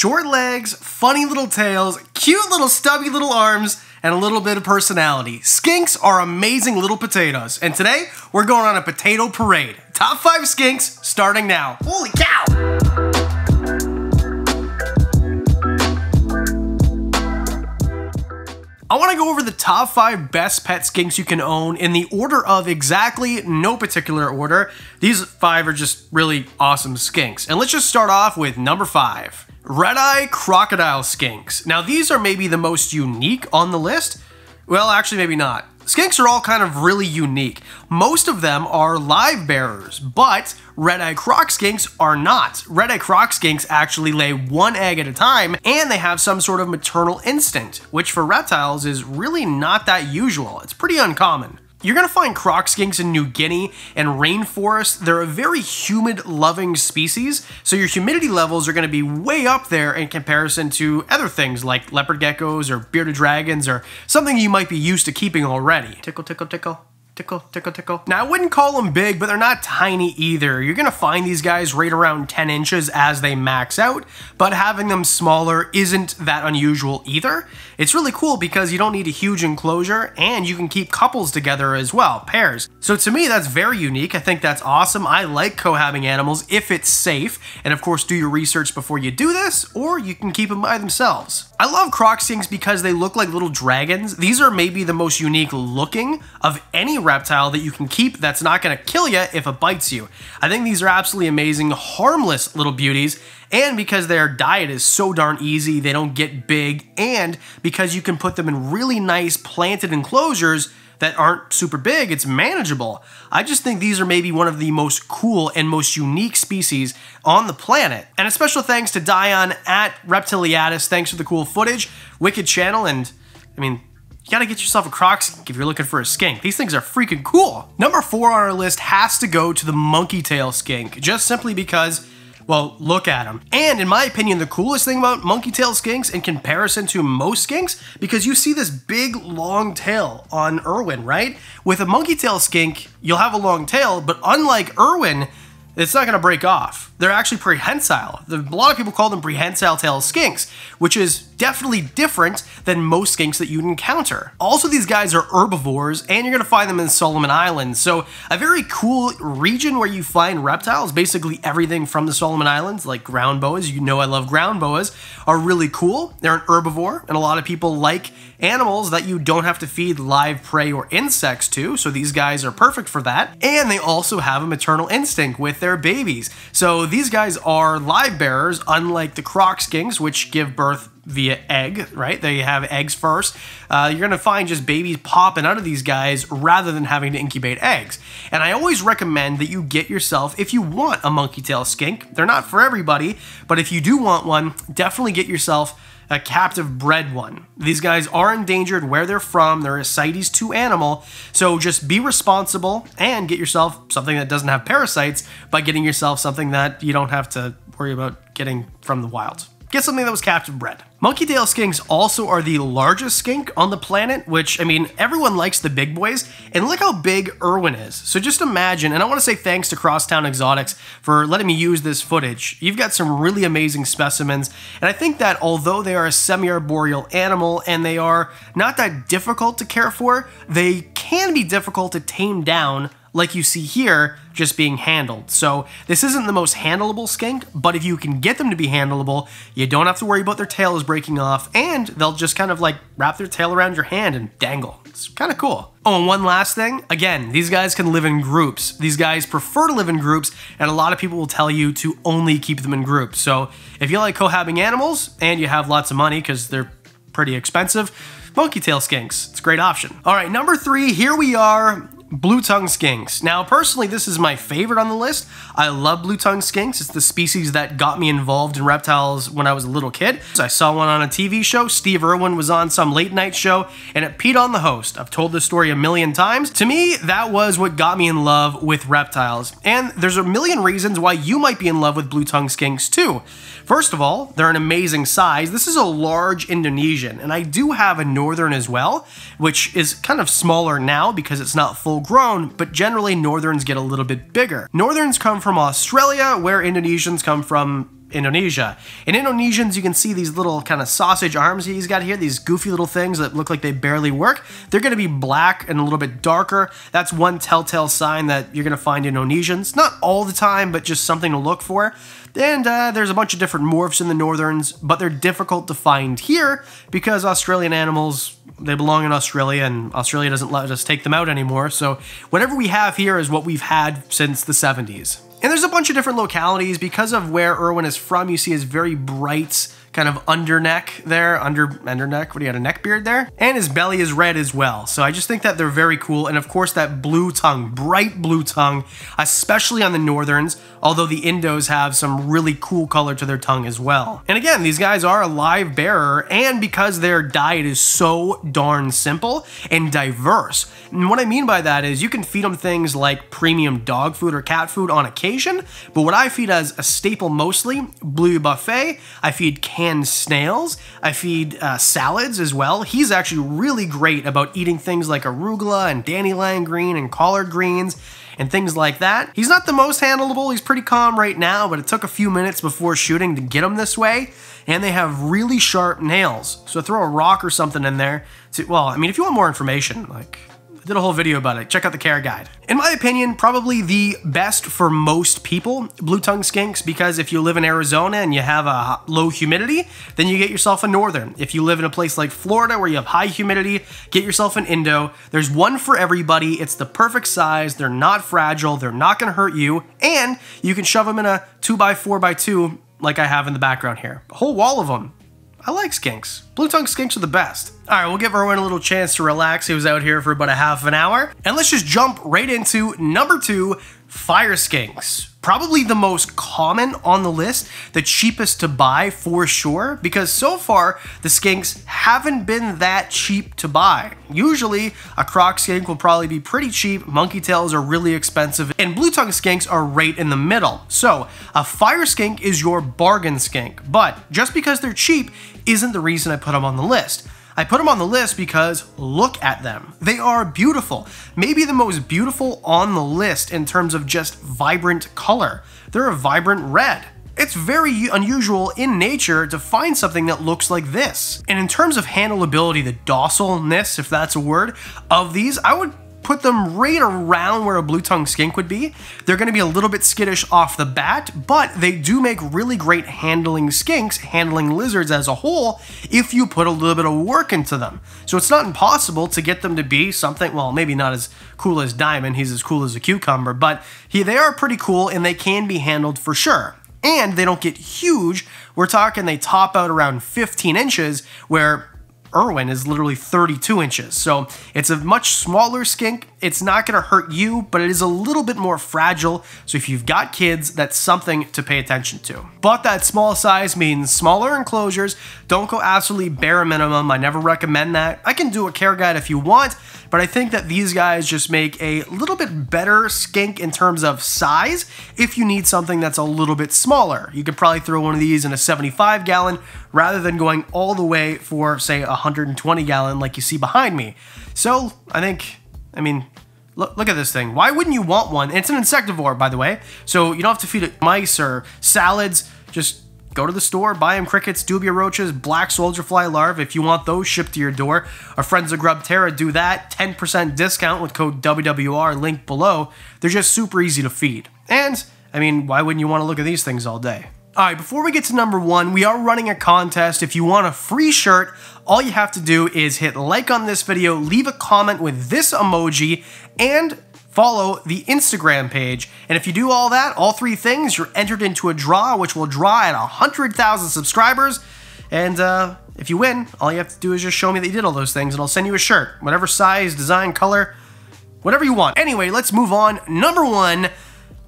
Short legs, funny little tails, cute little stubby little arms, and a little bit of personality. Skinks are amazing little potatoes, and today we're going on a potato parade. Top 5 skinks starting now. Holy cow! I want to go over the top 5 best pet skinks you can own in the order of exactly no particular order. These 5 are just really awesome skinks. And let's just start off with number 5. Redeye Crocodile skinks. Now these are maybe the most unique on the list. Well, actually maybe not. Skinks are all kind of really unique. Most of them are live bearers, but Redeye Croc skinks are not. Redeye Croc skinks actually lay 1 egg at a time, and they have some sort of maternal instinct, which for reptiles is really not that usual. It's pretty uncommon. You're gonna find croc skinks in New Guinea and rainforests. They're a very humid loving species, so your humidity levels are gonna be way up there in comparison to other things like leopard geckos or bearded dragons or something you might be used to keeping already. Tickle, tickle, tickle. Tickle, tickle, tickle. Now, I wouldn't call them big, but they're not tiny either. You're gonna find these guys right around 10 inches as they max out, but having them smaller isn't that unusual either. It's really cool because you don't need a huge enclosure, and you can keep couples together as well, pairs. So to me, that's very unique. I think that's awesome. I like cohabiting animals if it's safe, and of course, do your research before you do this, or you can keep them by themselves. I love croc skinks because they look like little dragons. These are maybe the most unique looking of any reptile that you can keep that's not going to kill you if it bites you. I think these are absolutely amazing, harmless little beauties, and because their diet is so darn easy, they don't get big, and because you can put them in really nice planted enclosures that aren't super big, it's manageable. I just think these are maybe one of the most cool and most unique species on the planet. And a special thanks to Dion at Reptiliatus. Thanks for the cool footage. Wicked channel, and I mean, you gotta get yourself a croc skink if you're looking for a skink. These things are freaking cool. Number 4 on our list has to go to the Monkeytail skink, just simply because, well, look at them. And in my opinion, the coolest thing about Monkeytail skinks in comparison to most skinks, because you see this big long tail on Irwin, right? With a Monkeytail skink, you'll have a long tail, but unlike Irwin, it's not gonna break off. They're actually prehensile. A lot of people call them prehensile tail skinks, which is definitely different than most skinks that you'd encounter. Also, these guys are herbivores, and you're gonna find them in Solomon Islands. So a very cool region where you find reptiles, basically everything from the Solomon Islands, like ground boas, you know I love ground boas, are really cool. They're an herbivore, and a lot of people like animals that you don't have to feed live prey or insects to, so these guys are perfect for that. And they also have a maternal instinct with their babies. So these guys are live bearers, unlike the croc skinks, which give birth via egg, right? They have eggs first. You're gonna find just babies popping out of these guys rather than having to incubate eggs. And I always recommend that you get yourself, if you want a Monkeytail skink, they're not for everybody, but if you do want one, definitely get yourself a captive bred one. These guys are endangered where they're from. They're a CITES 2 animal, so just be responsible and get yourself something that doesn't have parasites by getting yourself something that you don't have to worry about getting from the wild. Get something that was captive bred. Monkeytail skinks also are the largest skink on the planet, which, I mean, everyone likes the big boys, and look how big Irwin is. So just imagine, and I want to say thanks to Crosstown Exotics for letting me use this footage. You've got some really amazing specimens, and I think that although they are a semi-arboreal animal and they are not that difficult to care for, they can be difficult to tame down, like you see here, just being handled. So this isn't the most handleable skink, but if you can get them to be handleable, you don't have to worry about their tails breaking off, and they'll just kind of like wrap their tail around your hand and dangle. It's kind of cool. Oh, and one last thing. Again, these guys can live in groups. These guys prefer to live in groups, and a lot of people will tell you to only keep them in groups. So if you like cohabiting animals and you have lots of money because they're pretty expensive, Monkeytail skinks, it's a great option. All right, number 3, here we are. Blue tongue skinks. Now, personally, this is my favorite on the list. I love blue tongue skinks. It's the species that got me involved in reptiles when I was a little kid. So I saw one on a TV show. Steve Irwin was on some late night show, and it peed on the host. I've told this story a million times. To me, that was what got me in love with reptiles. And there's a million reasons why you might be in love with blue tongue skinks too. First of all, they're an amazing size. This is a large Indonesian, and I do have a northern as well, which is kind of smaller now because it's not full grown, but generally northerns get a little bit bigger. Northerns come from Australia, where Indonesians come from Indonesia. In Indonesians, you can see these little kind of sausage arms he's got here, these goofy little things that look like they barely work. They're going to be black and a little bit darker. That's one telltale sign that you're going to find Indonesians. Not all the time, but just something to look for. And there's a bunch of different morphs in the northerns, but they're difficult to find here because Australian animals, they belong in Australia, and Australia doesn't let us take them out anymore. So whatever we have here is what we've had since the 70s. And there's a bunch of different localities. Because of where Erwin is from, you see his very bright kind of underneck there, underneck, what do you got, a neck beard there? And his belly is red as well. So I just think that they're very cool. And of course that blue tongue, bright blue tongue, especially on the northerns, although the Indos have some really cool color to their tongue as well. And again, these guys are a live bearer, and because their diet is so darn simple and diverse. And what I mean by that is you can feed them things like premium dog food or cat food on occasion, but what I feed as a staple mostly, Blue Buffet, I feed canned snails, I feed salads as well. He's actually really great about eating things like arugula and dandelion green and collard greens and things like that. He's not the most handleable, he's pretty calm right now, but it took a few minutes before shooting to get him this way, and they have really sharp nails. So throw a rock or something in there to, well, I mean, if you want more information, like, I did a whole video about it. Check out the care guide. In my opinion, probably the best for most people, blue tongue skinks, because if you live in Arizona and you have a low humidity, then you get yourself a northern. If you live in a place like Florida where you have high humidity, get yourself an Indo. There's one for everybody. It's the perfect size. They're not fragile. They're not going to hurt you. And you can shove them in a 2x4x2 like I have in the background here. A whole wall of them. I like skinks. Blue tongue skinks are the best. All right, we'll give Erwin a little chance to relax. He was out here for about a half an hour. And let's just jump right into number 2, fire skinks. Probably the most common on the list, the cheapest to buy for sure, because so far the skinks haven't been that cheap to buy. Usually a Croc skink will probably be pretty cheap, Monkeytails are really expensive, and blue tongue skinks are right in the middle. So a fire skink is your bargain skink, but just because they're cheap isn't the reason I put them on the list. I put them on the list because look at them. They are beautiful. Maybe the most beautiful on the list in terms of just vibrant color. They're a vibrant red. It's very unusual in nature to find something that looks like this. And in terms of handleability, the docileness, if that's a word, of these, I would put them right around where a blue tongue skink would be. They're going to be a little bit skittish off the bat, but they do make really great handling skinks, handling lizards as a whole, if you put a little bit of work into them. So it's not impossible to get them to be something, well, maybe not as cool as Diamond, he's as cool as a cucumber, but they are pretty cool and they can be handled for sure. And they don't get huge. We're talking they top out around 15 inches, where Erwin is literally 32 inches. So it's a much smaller skink. It's not going to hurt you, but it is a little bit more fragile. So if you've got kids, that's something to pay attention to. But that small size means smaller enclosures. Don't go absolutely bare minimum. I never recommend that. I can do a care guide if you want, but I think that these guys just make a little bit better skink in terms of size if you need something that's a little bit smaller. You could probably throw one of these in a 75 gallon rather than going all the way for, say, a 120 gallon like you see behind me. So I mean, look at this thing. Why wouldn't you want one? It's an insectivore, by the way, so you don't have to feed it mice or salads. Just go to the store, buy them crickets, dubia roaches, black soldier fly larvae. If you want those shipped to your door, our friends at Grubterra do that. 10% discount with code WWR, link below. They're just super easy to feed. And, I mean, why wouldn't you want to look at these things all day? Alright, before we get to number 1, we are running a contest. If you want a free shirt, all you have to do is hit like on this video, leave a comment with this emoji, and follow the Instagram page. And if you do all that, all 3 things, you're entered into a draw, which will draw at 100,000 subscribers. And if you win, all you have to do is just show me that you did all those things, and I'll send you a shirt. Whatever size, design, color, whatever you want. Anyway, let's move on. Number 1,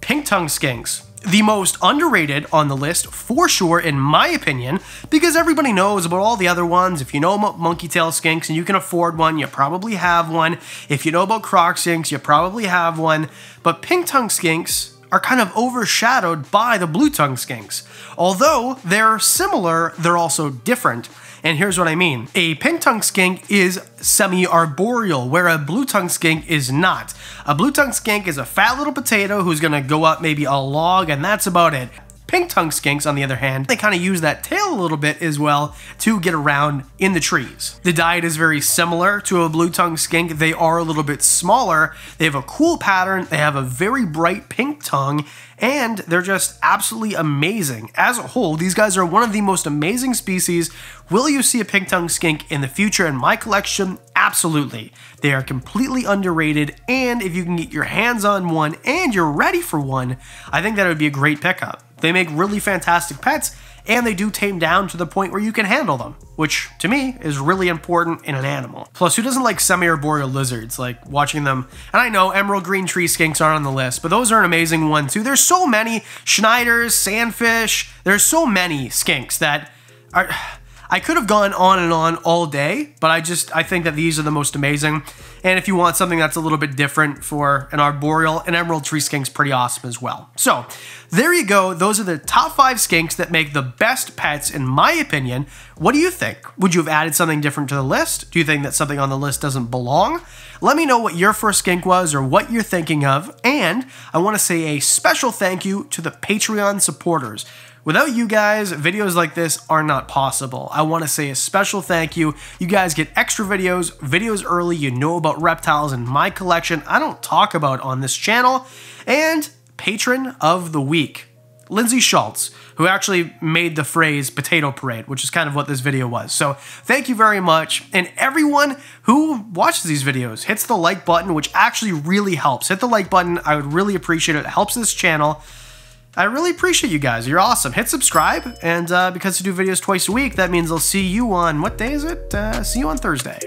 pink tongue skinks. The most underrated on the list, for sure, in my opinion, because everybody knows about all the other ones. If you know about Monkeytail skinks and you can afford one, you probably have one. If you know about Croc skinks, you probably have one. But pink tongue skinks are kind of overshadowed by the blue tongue skinks. Although they're similar, they're also different. And here's what I mean. A pink tongue skink is semi-arboreal, where a blue tongue skink is not. A blue tongue skink is a fat little potato who's gonna go up maybe a log, and that's about it. Pink tongue skinks, on the other hand, they kind of use that tail a little bit as well to get around in the trees. The diet is very similar to a blue tongue skink. They are a little bit smaller. They have a cool pattern. They have a very bright pink tongue, and they're just absolutely amazing. As a whole, these guys are one of the most amazing species. Will you see a pink tongue skink in the future in my collection? Absolutely. They are completely underrated, and if you can get your hands on one and you're ready for one, I think that would be a great pickup. They make really fantastic pets, and they do tame down to the point where you can handle them, which to me is really important in an animal. Plus, who doesn't like semi-arboreal lizards, like watching them? And I know emerald green tree skinks aren't on the list, but those are an amazing one too. There's so many Schneiders, sandfish, there's so many skinks that are... I could have gone on and on all day, but I think that these are the most amazing. And if you want something that's a little bit different for an arboreal, an emerald tree skink's pretty awesome as well. So there you go. Those are the top 5 skinks that make the best pets in my opinion. What do you think? Would you have added something different to the list? Do you think that something on the list doesn't belong? Let me know what your first skink was or what you're thinking of. And I want to say a special thank you to the Patreon supporters. Without you guys, videos like this are not possible. I want to say a special thank you. You guys get extra videos early. You know about reptiles in my collection I don't talk about on this channel. And Patron of the Week, Lindsay Schultz, who actually made the phrase potato parade, which is kind of what this video was. So thank you very much. And everyone who watches these videos hits the like button, which actually really helps. Hit the like button. I would really appreciate it. It helps this channel. I really appreciate you guys. You're awesome. Hit subscribe, and because I do videos twice a week, that means I'll see you on, what day is it? See you on Thursday.